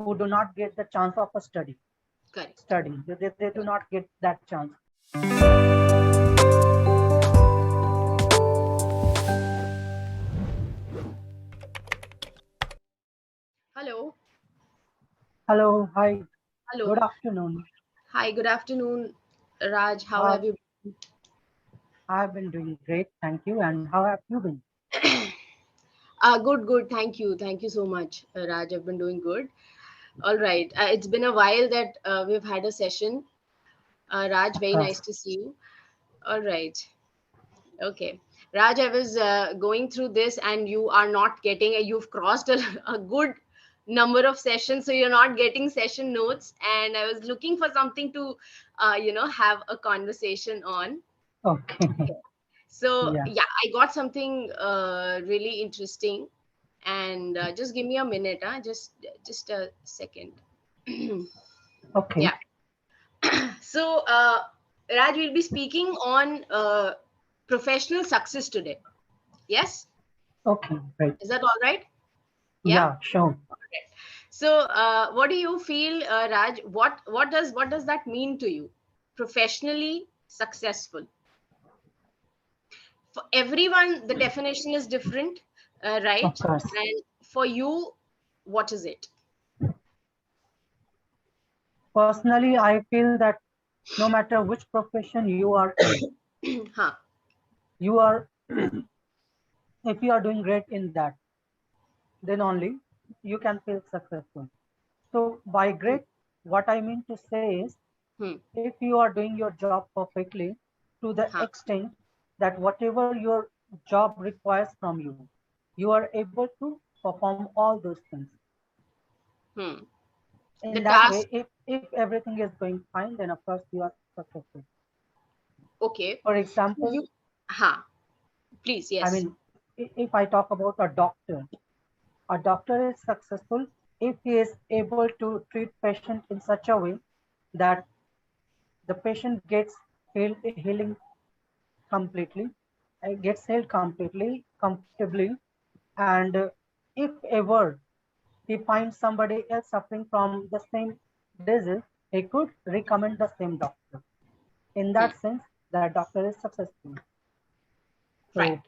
who do not get the chance of a study. Correct. They do not get that chance. Hello. Hello, hi, good Hello. afternoon. Hi, good afternoon, Raj. How Uh, have you I've been doing great, thank you. And how have you been? been? Good, good. Thank you. Thank you so much, Raj. I've been doing good. All right. It's been a while that we've had a session. Raj, Of very course. nice to see you. All right. Okay. Raj, I was going through this and you are not getting, you've crossed a good number of sessions. So you're not getting session notes. And I was looking for something to, have a conversation on. Okay. So Yeah. yeah, I got something really interesting, and just give me a minute, just a second. Okay. Yeah. So Raj, will be speaking on professional success today. Yes, Okay. Great. is that all right? Yeah. Yeah. Sure. Okay. So what do you feel, Raj? What does that mean to you? Professionally successful. For everyone the definition is different, Of right? course. And for you, what is it? Personally, I feel that no matter which profession you are in, Huh. you are if you are doing great in that, then only you can feel successful. So by Hmm. great, what I mean to say is, Hmm. if you are doing your job perfectly to the Huh. extent that whatever your job requires from you, you are able to perform all those things. Hmm. The In that task. way, if everything is going fine, then of course you are successful. Okay. For So example, you. Huh. Please, I yes. mean, if I talk about a doctor is successful if he is able to treat patient in such a way that the patient gets healing completely, gets healed completely, comfortably, and if ever he finds somebody else suffering from the same disease, he could recommend the same doctor. In Hmm. that sense, the doctor is successful. Right.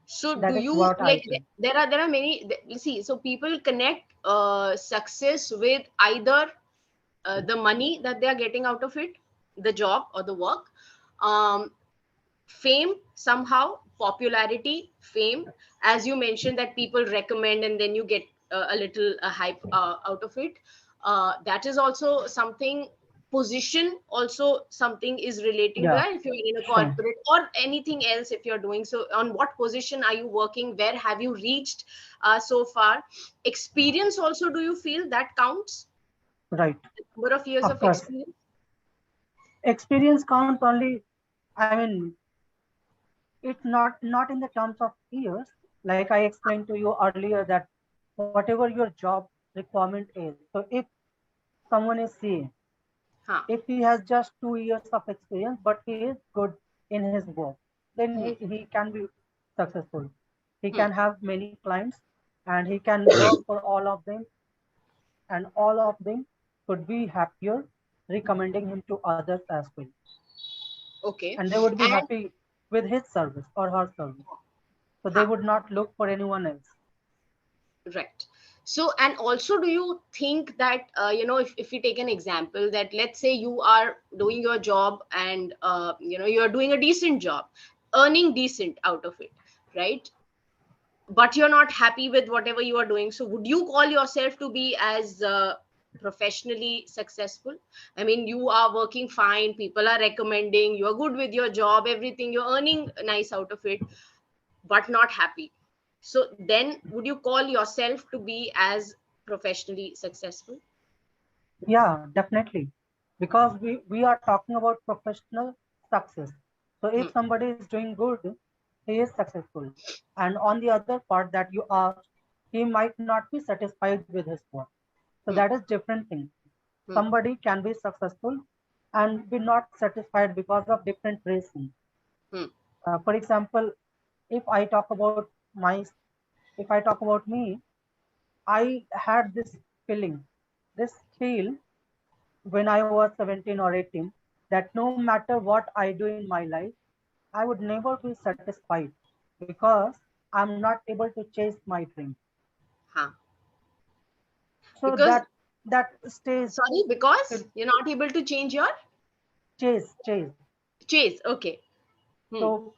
So So that do is you what I like, feel. there are many, you see, so people connect success with either the money that they are getting out of it, the job or the work, um, fame somehow, popularity, fame, as you mentioned that people recommend and then you get a little hype out of it. That is also something. Position also something is relating to Yeah, that, if you're in a sure. corporate or anything else, if you're doing so, on what position are you working, where have you reached so far. Experience also, do you feel that counts? Right. Number of years Of of course. experience. Experience counts only, I mean, it's not in the terms of years, like I explained to you earlier that whatever your job requirement is. So if someone is CA, Huh. if he has just 2 years of experience, but he is good in his work, then Hmm. he can be successful. He Hmm. can have many clients and he can work for all of them, and all of them could be happier recommending him to others as well. Okay. And they would be And happy with his service or her service. So they huh. would not look for anyone else. Right. So, and also, do you think that, if we take an example that, let's say you are doing your job and, you're doing a decent job, earning decent out of it, right? But you're not happy with whatever you are doing. So, would you call yourself to be as professionally successful? I mean, you are working fine, people are recommending, you're good with your job, everything, you're earning nice out of it, but not happy. So then would you call yourself to be as professionally successful? Yeah, definitely. Because we are talking about professional success. So if Hmm. somebody is doing good, he is successful. And on the other part that you asked, he might not be satisfied with his work. So Hmm. that is different thing. Hmm. Somebody can be successful and be not satisfied because of different reasons. Hmm. For example, if I talk about my, if I talk about me, I had this feeling. this feel when I was 17 or 18 that no matter what I do in my life, I would never be satisfied because I'm not able to chase my dream. Huh. So Because, that stays sorry, because till you're not able to change your chase. chase. Okay. Hmm. So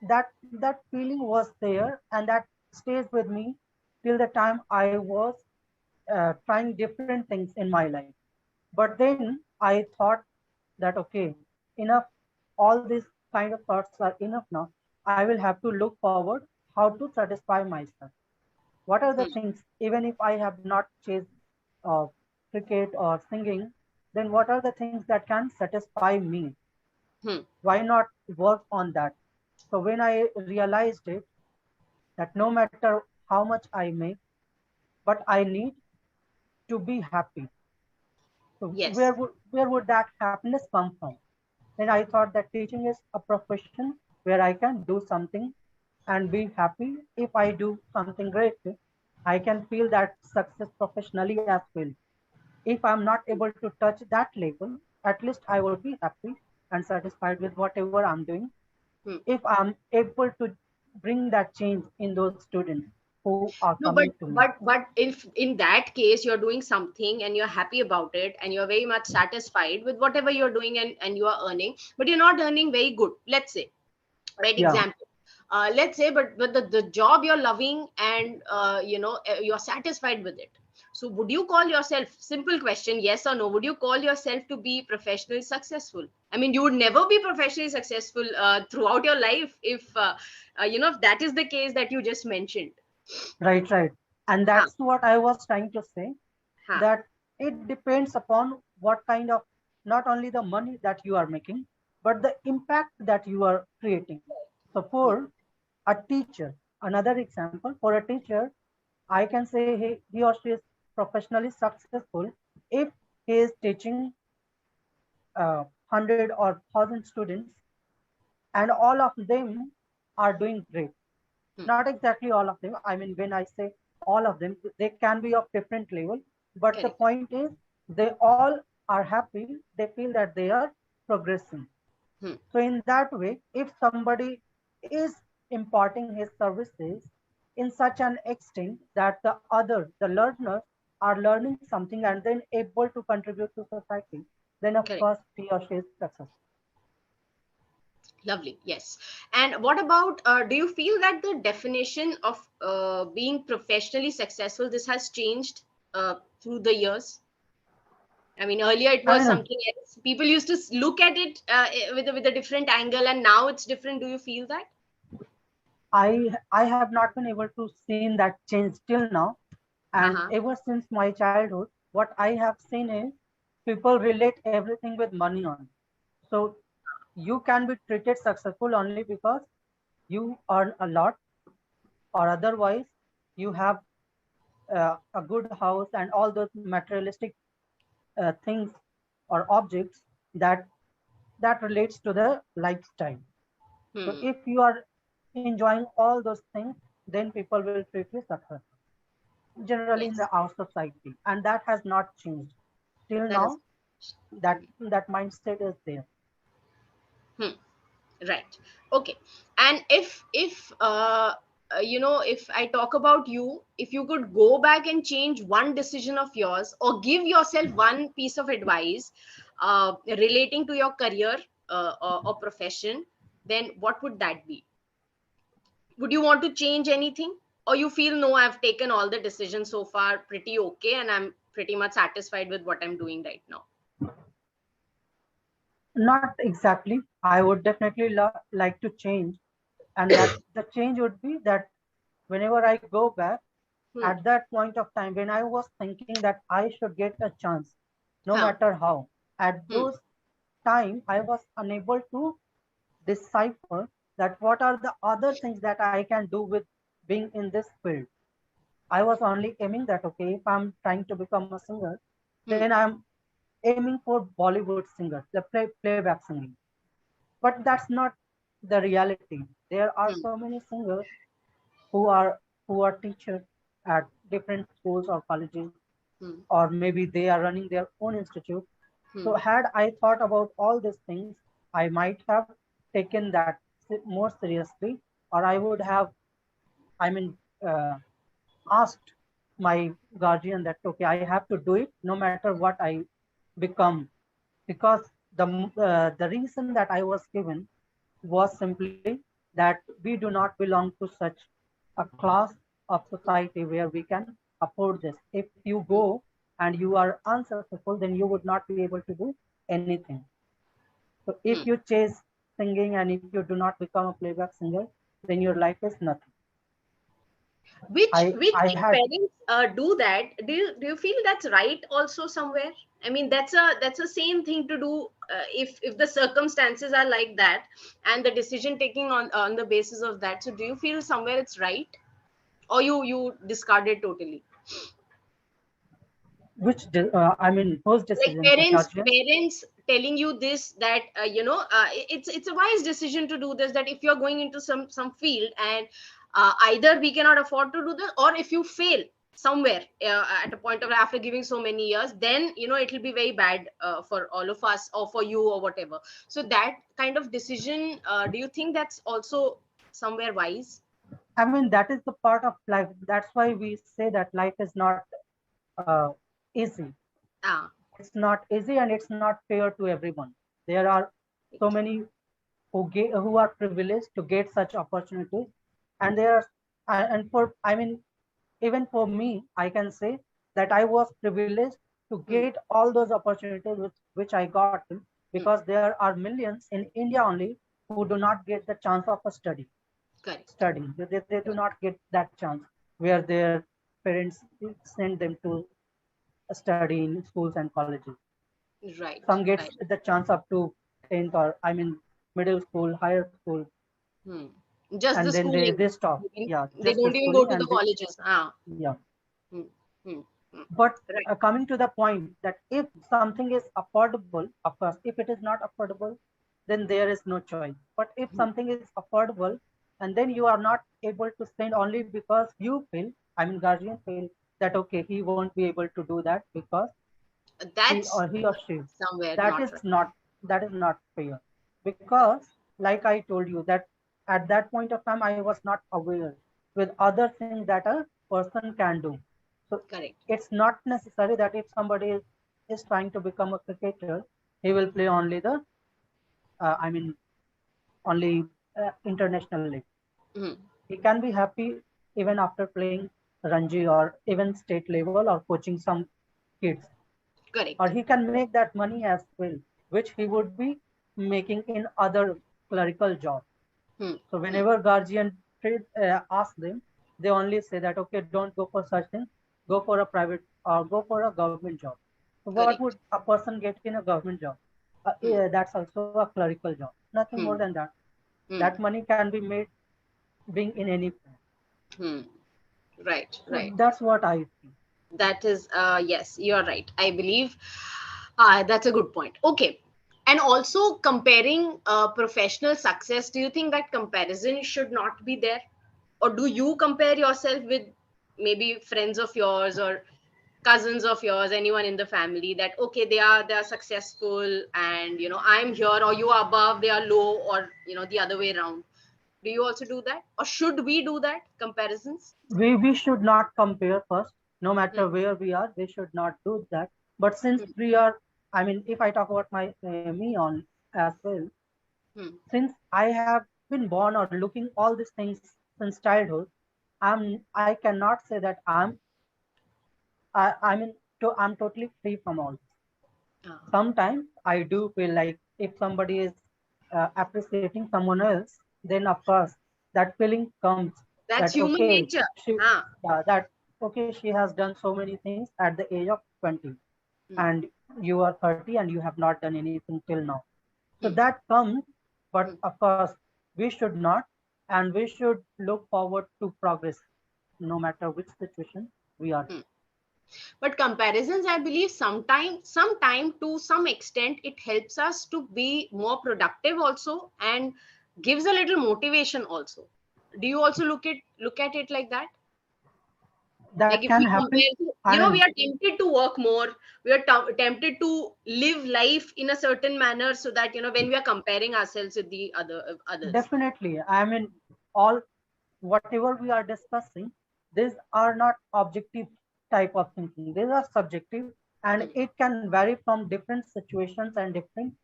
that feeling was there, and that stays with me till the time I was trying different things in my life. But then I thought that okay, enough. All these kind of thoughts are enough now. I will have to look forward how to satisfy myself. What are the Hmm. things, even if I have not chased uh, cricket or singing, then what are the things that can satisfy me? Hmm. Why not work on that? So when I realized it, that no matter how much I make, but I need to be happy. So Yes. where would that happiness come from? Then I thought that teaching is a profession where I can do something and be happy. If I do something great, I can feel that success professionally as well. If I'm not able to touch that level, at least I will be happy and satisfied with whatever I'm doing. Hmm. If I'm able to bring that change in those students who are No, but coming to me. if in that case you're doing something and you're happy about it and you're very much satisfied with whatever you're doing, and you are earning, but you're not earning very good, let's say, right? Yeah, Example, let's say, but the job you're loving, and you're satisfied with it. So would you call yourself, simple question, yes or no, would you call yourself to be professionally successful? I mean, you would never be professionally successful throughout your life if if that is the case that you just mentioned. right. And Huh, that's what I was trying to say, huh. that it depends upon what kind of, not only the money that you are making, but the impact that you are creating. So Hmm, for a teacher, another example, for a teacher, I can say he or she is professionally successful if he is teaching 100 or 1,000 students and all of them are doing great. hmm. Not exactly all of them. I mean, when I say all of them, they can be of different level. But the Correct. point is, they all are happy. They feel that they are progressing. Hmm. So in that way, if somebody is imparting his services in such an extent that the learners are learning something and then able to contribute to society, then of Correct. course he or she is successful. Lovely. Yes. And what about, do you feel that the definition of being professionally successful, this has changed through the years? I mean, earlier it I was mean, something else. People used to look at it with a different angle, and now it's different. Do you feel that? I have not been able to see that change till now. And Uh-huh. ever since my childhood, what I have seen is people relate everything with money on. So you can be treated successful only because you earn a lot, or otherwise you have a good house and all those materialistic things or objects that relates to the lifestyle. So Hmm. if you are enjoying all those things, then people will treat you successful. Generally in Yes. the our society, and that has not changed till That is. now. That mindset is there. Hmm. Right. Okay. And if I talk about you, if you could go back and change one decision of yours, or give yourself one piece of advice relating to your career or profession, then what would that be? Would you want to change anything, or you feel, no, I've taken all the decisions so far pretty okay, and I'm pretty much satisfied with what I'm doing right now? Not exactly. I would definitely like to change, and that the change would be that whenever I go back, Hmm. at that point of time when I was thinking that I should get a chance, no Huh. matter how, at Hmm. those time I was unable to decipher that what are the other things that I can do with being in this field. I was only aiming that okay, if I'm trying to become a singer, Hmm. then I'm aiming for Bollywood singers, the playback singing. But that's not the reality. There are Hmm. so many singers who are teachers at different schools or colleges. Hmm. or maybe they are running their own institute. Hmm. So had I thought about all these things, I might have taken that more seriously, or I would have, I mean, asked my guardian that, okay, I have to do it no matter what I become, because the reason that I was given was simply that we do not belong to such a class of society where we can afford this. If you Hmm. go and you are unsuccessful, then you would not be able to do anything. So if Hmm. you chase singing and if you do not become a playback singer, then your life is nothing. Which I if had, parents do that, do you feel that's right also somewhere? I mean, that's a same thing to do, if the circumstances are like that, and the decision taking on the basis of that. So do you feel somewhere it's right, or you discard it totally? I mean, whose Like decision? The parents guardians? parents telling you this, that it's a wise decision to do this, that if you're going into some field, and either we cannot afford to do this, or if you fail somewhere at a point of after giving so many years, then it'll be very bad for all of us, or for you, or whatever. So that kind of decision, do you think that's also somewhere wise? I mean, that is the part of life. That's why we say that life is not uh, easy. Ah, It's not easy and it's not fair to everyone. There are so right. many who are privileged to get such opportunities, and there are, and for, I mean, even for me, I can say that I was privileged to Hmm. get all those opportunities which I got, Hmm. because there are millions in India only who do not get the chance of a Correct. study. They do not get that chance where their parents send them to study in schools and colleges. Right, Some gets right. the chance up to 10th, or I mean middle school, higher school, Hmm. Just and the then schooling. they stop. Yeah, They just the don't even go schooling, to the and they, colleges. Ah. yeah. Hmm. Hmm. Hmm. But Right. coming to the point that if something is affordable, of course, if it is not affordable, then there is no choice. But if Hmm. something is affordable, and then you are not able to spend only because you feel, I mean, guardian feel that okay, he won't be able to do that because That's he or she, somewhere that not is right. not, that is not fair. Correct. Because like I told you that at that point of time I was not aware with other things that a person can do. So Correct. it's not necessary that if somebody is trying to become a cricketer, he will play only the I mean only international league. Hmm. He can be happy even after playing Ranji or even state level or coaching some kids, or Correct. he can make that money as well, which he would be making in other clerical jobs. Hmm. So Hmm. whenever guardian ask them, they only say that okay, don't go for such things, go for a private or go for a government job. So what would Correct. a person get in a government job? Hmm. Yeah, that's also a clerical job. Nothing more Hmm. than that. Hmm. That money can be made being in any place. Hmm. Right. So Right. that's what I think. That is, yes, you're right, I believe. That's a good point. Okay. And also comparing professional success, do you think that comparison should not be there? Or do you compare yourself with maybe friends of yours, or cousins of yours, anyone in the family, that okay, they are successful, and I'm here, or you are above, they are low, or the other way around? Do you also do that, or should we do that comparisons? We should not compare first, no Hmm. matter where we are. We should not do that. But since Hmm. we are, I mean, if I talk about my me on as well, Hmm. since I have been born or looking all these things since childhood, I cannot say that I mean I'm totally free from all. Ah, Sometimes I do feel like if somebody is appreciating someone else, then of course that feeling comes that's that human okay, nature. she, Huh. that okay, she has done so many things at the age of 20, Hmm. and you are 30 and you have not done anything till now. So Hmm. that comes, but Hmm. of course we should not, and we should look forward to progress no matter which situation we are in. Hmm. But comparisons, I believe, sometime to some extent, it helps us to be more productive also, and gives a little motivation also. Do you also look at it like that? that Like if can we happen. compare to, I we mean, are tempted to work more, we are tempted to live life in a certain manner, so that when we are comparing ourselves with the others. definitely. I mean, all whatever we are discussing, these are not objective type of thinking. These are subjective, and Hmm. it can vary from different situations and different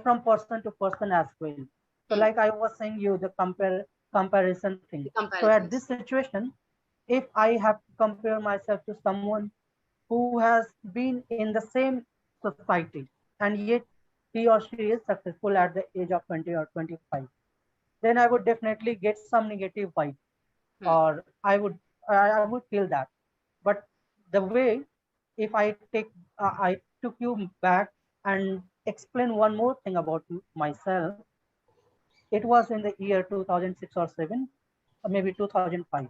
from person to person as well. So, Hmm. like I was saying, you the comparison thing. The So, at this comparisons. situation, if I have to compare myself to someone who has been in the same society and yet he or she is successful at the age of 20 or 25, then I would definitely get some negative vibe, Hmm. or I would feel that. But the way, if I take I took you back and explain one more thing about myself, it was in the year 2006 or 7, or maybe 2005,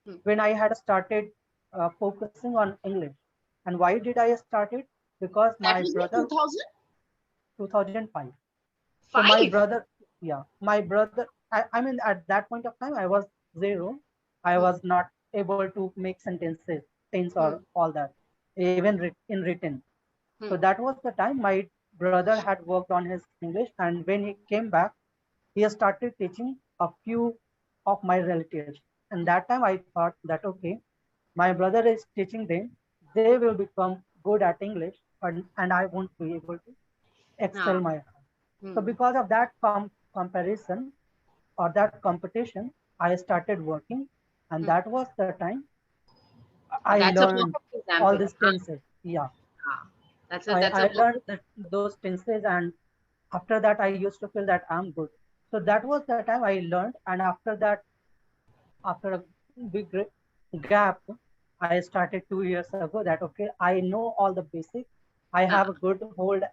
Hmm. when I had started focusing on English. And why did I start it? Because That my was in brother, 2005. So my 2005. brother, yeah, my brother, I mean, at that point of time, I was zero. I Hmm. was not able to make sentences, tense, or Hmm. all that, even in written. So Hmm. that was the time my brother had worked on his English. And when he came back, he started teaching a few of my relatives. And that time I thought that, okay, my brother is teaching them, they will become good at English, and I won't be able to excel Ah. my. So Hmm. because of that comparison or that competition, I started working, and Hmm. that was the time I That's a learned perfect all example. these tenses. Yeah, Ah. That's a I perfect. learned those tenses, and after that I used to feel that I'm good. So that was the time I learned, and after that, after a big gap, I started 2 years ago that, okay, I know all the basics. I have a Ah. good hold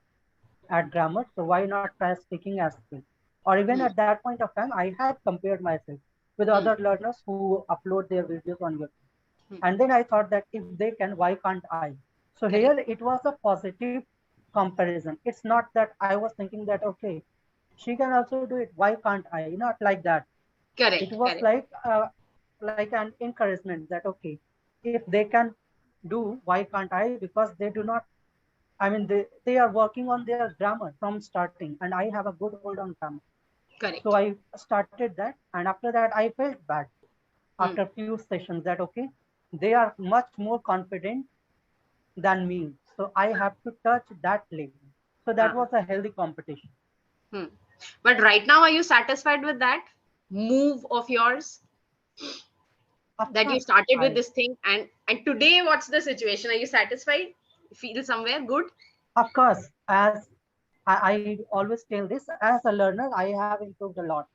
at grammar, so why not try speaking as well? Or even Hmm. at that point of time, I had compared myself with Hmm. other learners who upload their videos on YouTube. Hmm. And then I thought that if they can, why can't I? So here Correct. it was a positive comparison. It's not that I was thinking that, okay, she can also do it. Why can't I? Not like that. It Correct. was Correct. like an encouragement that, okay, if they can do, why can't I? Because they do not, I mean, they are working on their grammar from starting, and I have a good hold on grammar. So Correct. I started that, and after that, I felt bad Hmm. after a few sessions that, okay, they are much more confident than me. So I have to touch that level. So that Ah. was a healthy competition. Hmm. But right now, are you satisfied with that move of yours, Of that you course, started with this thing, and today, what's the situation? Are you satisfied? Feel somewhere good? as I always tell this, as a learner, I have improved a lot.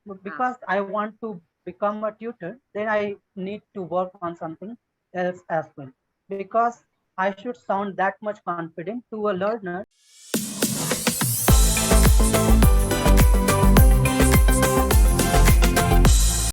But Ah. because I want to become a tutor, then I need to work on something else as well. Because I should sound that much confident to a learner